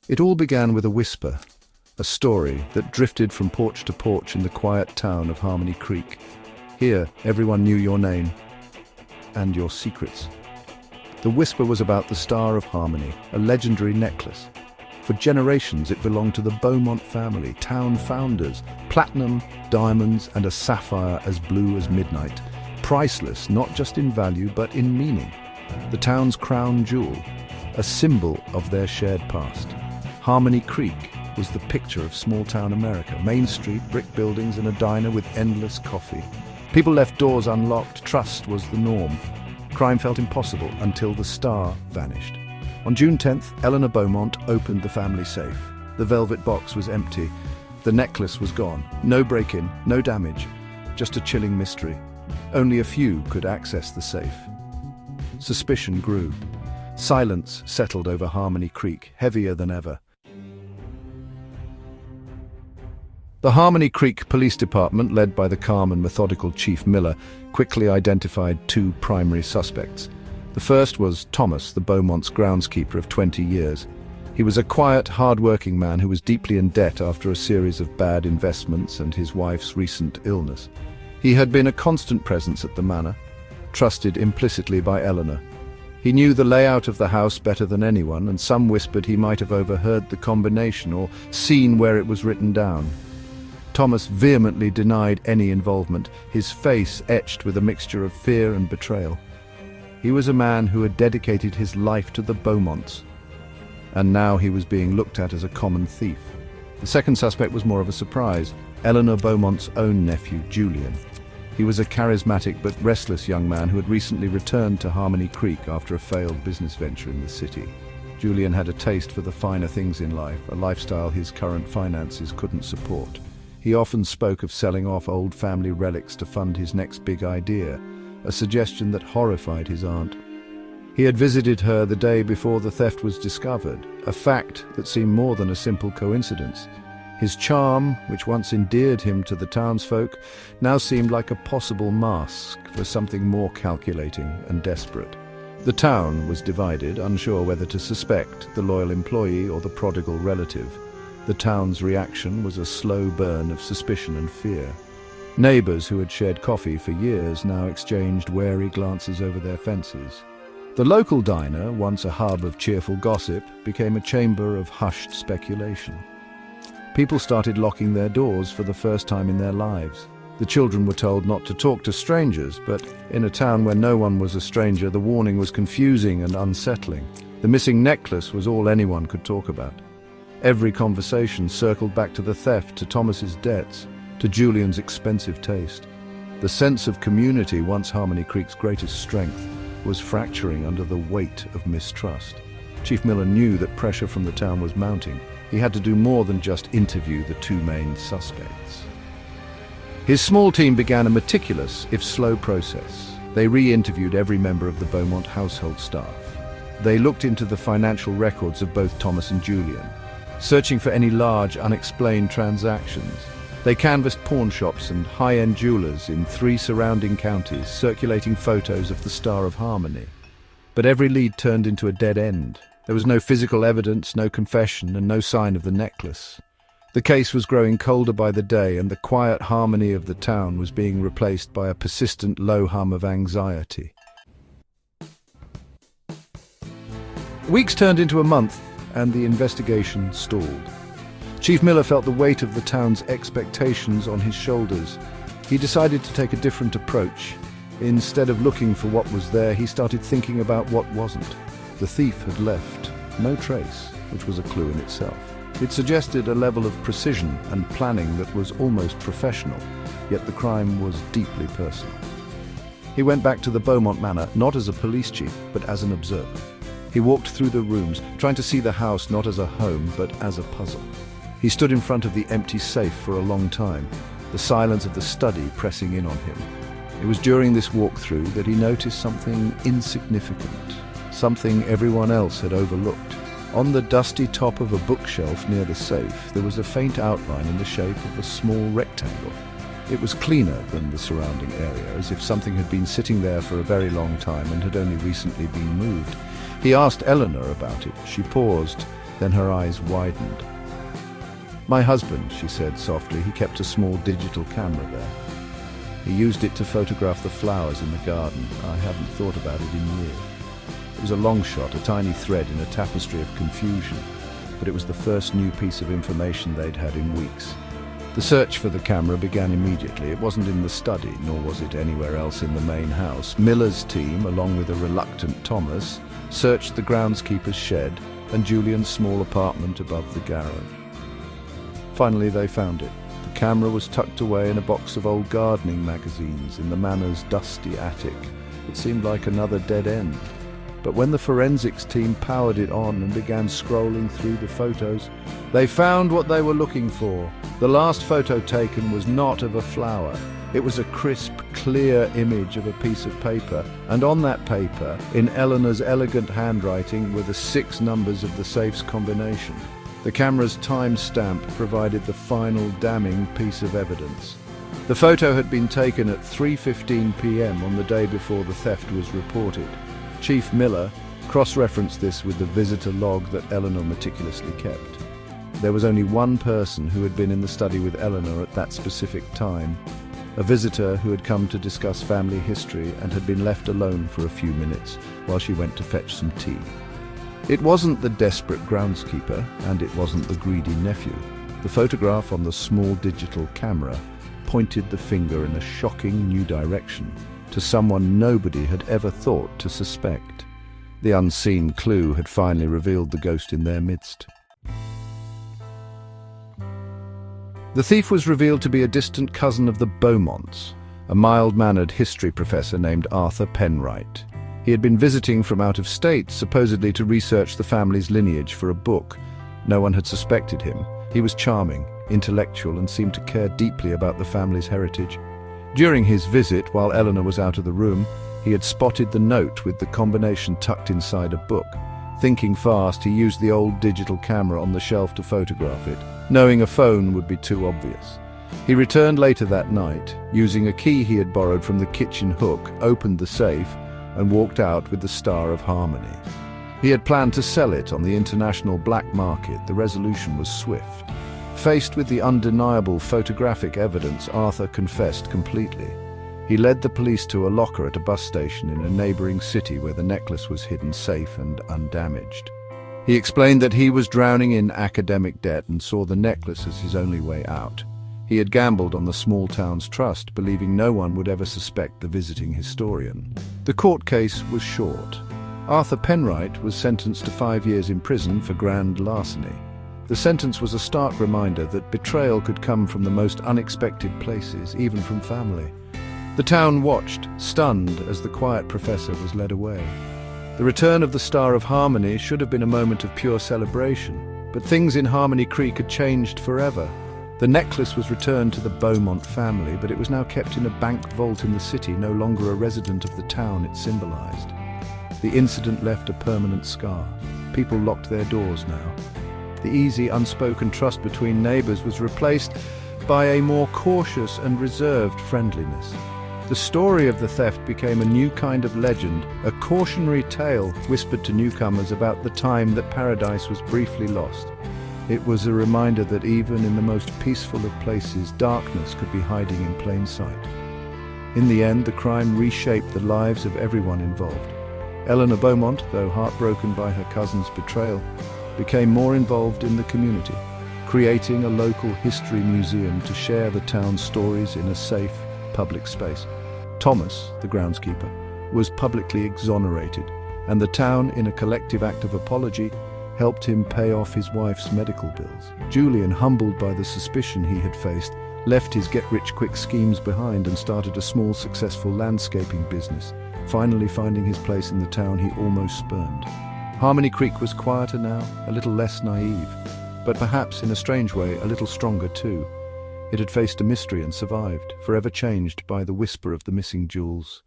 It all began with a whisper, a story that drifted from porch to porch in the quiet town of Harmony Creek. Here, everyone knew your name and your secrets. The whisper was about the Star of Harmony, a legendary necklace. For generations, it belonged to the Beaumont family, town founders. Platinum, diamonds, and a sapphire as blue as midnight. Priceless, not just in value, but in meaning. The town's crown jewel, a symbol of their shared past. Harmony Creek was the picture of small-town America. Main Street, brick buildings, and a diner with endless coffee. People left doors unlocked. Trust was the norm. Crime felt impossible until the star vanished. On June 10th, Eleanor Beaumont opened the family safe. The velvet box was empty. The necklace was gone. No break-in, no damage, just a chilling mystery. Only a few could access the safe. Suspicion grew. Silence settled over Harmony Creek, heavier than ever. The Harmony Creek Police Department, led by the calm and methodical Chief Miller, quickly identified two primary suspects. The first was Thomas, the Beaumont's groundskeeper of 20 years. He was a quiet, hard-working man who was deeply in debt after a series of bad investments and his wife's recent illness. He had been a constant presence at the manor, trusted implicitly by Eleanor. He knew the layout of the house better than anyone, and some whispered he might have overheard the combination or seen where it was written down. Thomas vehemently denied any involvement, his face etched with a mixture of fear and betrayal. He was a man who had dedicated his life to the Beaumonts, and now he was being looked at as a common thief. The second suspect was more of a surprise, Eleanor Beaumont's own nephew, Julian. He was a charismatic but restless young man who had recently returned to Harmony Creek after a failed business venture in the city. Julian had a taste for the finer things in life, a lifestyle his current finances couldn't support. He often spoke of selling off old family relics to fund his next big idea, a suggestion that horrified his aunt. He had visited her the day before the theft was discovered, a fact that seemed more than a simple coincidence. His charm, which once endeared him to the townsfolk, now seemed like a possible mask for something more calculating and desperate. The town was divided, unsure whether to suspect the loyal employee or the prodigal relative. The town's reaction was a slow burn of suspicion and fear. Neighbors who had shared coffee for years now exchanged wary glances over their fences. The local diner, once a hub of cheerful gossip, became a chamber of hushed speculation. People started locking their doors for the first time in their lives. The children were told not to talk to strangers, but in a town where no one was a stranger, the warning was confusing and unsettling. The missing necklace was all anyone could talk about. Every conversation circled back to the theft, to Thomas's debts, to Julian's expensive taste. The sense of community, once Harmony Creek's greatest strength, was fracturing under the weight of mistrust. Chief Miller knew that pressure from the town was mounting. He had to do more than just interview the two main suspects. His small team began a meticulous, if slow, process. They re-interviewed every member of the Beaumont household staff. They looked into the financial records of both Thomas and Julian, searching for any large, unexplained transactions. They canvassed pawn shops and high-end jewelers in 3 surrounding counties, circulating photos of the Star of Harmony. But every lead turned into a dead end. There was no physical evidence, no confession, and no sign of the necklace. The case was growing colder by the day, and the quiet harmony of the town was being replaced by a persistent low hum of anxiety. Weeks turned into a month, and the investigation stalled. Chief Miller felt the weight of the town's expectations on his shoulders. He decided to take a different approach. Instead of looking for what was there, he started thinking about what wasn't. The thief had left no trace, which was a clue in itself. It suggested a level of precision and planning that was almost professional, yet the crime was deeply personal. He went back to the Beaumont Manor, not as a police chief, but as an observer. He walked through the rooms, trying to see the house not as a home, but as a puzzle. He stood in front of the empty safe for a long time, the silence of the study pressing in on him. It was during this walkthrough that he noticed something insignificant, something everyone else had overlooked. On the dusty top of a bookshelf near the safe, there was a faint outline in the shape of a small rectangle. It was cleaner than the surrounding area, as if something had been sitting there for a very long time and had only recently been moved. He asked Eleanor about it. She paused, Then her eyes widened. "My husband," she said softly. "He kept a small digital camera there. He used it to photograph the flowers in the garden. I haven't thought about it in years." It was a long shot, a tiny thread in a tapestry of confusion, but it was the first new piece of information they'd had in weeks. The search for the camera began immediately. It wasn't in the study, nor was it anywhere else in the main house. Miller's team, along with a reluctant Thomas, searched the groundskeeper's shed and Julian's small apartment above the garage. Finally, they found it. The camera was tucked away in a box of old gardening magazines in the manor's dusty attic. It seemed like another dead end. But when the forensics team powered it on and began scrolling through the photos, they found what they were looking for. The last photo taken was not of a flower. It was a crisp, clear image of a piece of paper, and on that paper, in Eleanor's elegant handwriting, were the 6 numbers of the safe's combination. The camera's time stamp provided the final damning piece of evidence. The photo had been taken at 3:15 p.m. on the day before the theft was reported. Chief Miller cross-referenced this with the visitor log that Eleanor meticulously kept. There was only one person who had been in the study with Eleanor at that specific time, a visitor who had come to discuss family history and had been left alone for a few minutes while she went to fetch some tea. It wasn't the desperate groundskeeper, and it wasn't the greedy nephew. The photograph on the small digital camera pointed the finger in a shocking new direction, to someone nobody had ever thought to suspect. The unseen clue had finally revealed the ghost in their midst. The thief was revealed to be a distant cousin of the Beaumonts, a mild-mannered history professor named Arthur Penwright. He had been visiting from out of state, supposedly to research the family's lineage for a book. No one had suspected him. He was charming, intellectual, and seemed to care deeply about the family's heritage. During his visit, while Eleanor was out of the room, he had spotted the note with the combination tucked inside a book. Thinking fast, he used the old digital camera on the shelf to photograph it, knowing a phone would be too obvious. He returned later that night, using a key he had borrowed from the kitchen hook, opened the safe, and walked out with the Star of Harmony. He had planned to sell it on the international black market. The resolution was swift. Faced with the undeniable photographic evidence, Arthur confessed completely. He led the police to a locker at a bus station in a neighboring city where the necklace was hidden safe and undamaged. He explained that he was drowning in academic debt and saw the necklace as his only way out. He had gambled on the small town's trust, believing no one would ever suspect the visiting historian. The court case was short. Arthur Penwright was sentenced to 5 years in prison for grand larceny. The sentence was a stark reminder that betrayal could come from the most unexpected places, even from family. The town watched, stunned, as the quiet professor was led away. The return of the Star of Harmony should have been a moment of pure celebration, but things in Harmony Creek had changed forever. The necklace was returned to the Beaumont family, but it was now kept in a bank vault in the city, no longer a resident of the town it symbolized. The incident left a permanent scar. People locked their doors now. The easy, unspoken trust between neighbors was replaced by a more cautious and reserved friendliness. The story of the theft became a new kind of legend, a cautionary tale whispered to newcomers about the time that paradise was briefly lost. It was a reminder that even in the most peaceful of places, darkness could be hiding in plain sight. In the end, the crime reshaped the lives of everyone involved. Eleanor Beaumont, though heartbroken by her cousin's betrayal, became more involved in the community, creating a local history museum to share the town's stories in a safe, public space. Thomas, the groundskeeper, was publicly exonerated, and the town, in a collective act of apology, helped him pay off his wife's medical bills. Julian, humbled by the suspicion he had faced, left his get-rich-quick schemes behind and started a small, successful landscaping business, finally finding his place in the town he almost spurned. Harmony Creek was quieter now, a little less naive, but perhaps, in a strange way, a little stronger too. It had faced a mystery and survived, forever changed by the whisper of the missing jewels.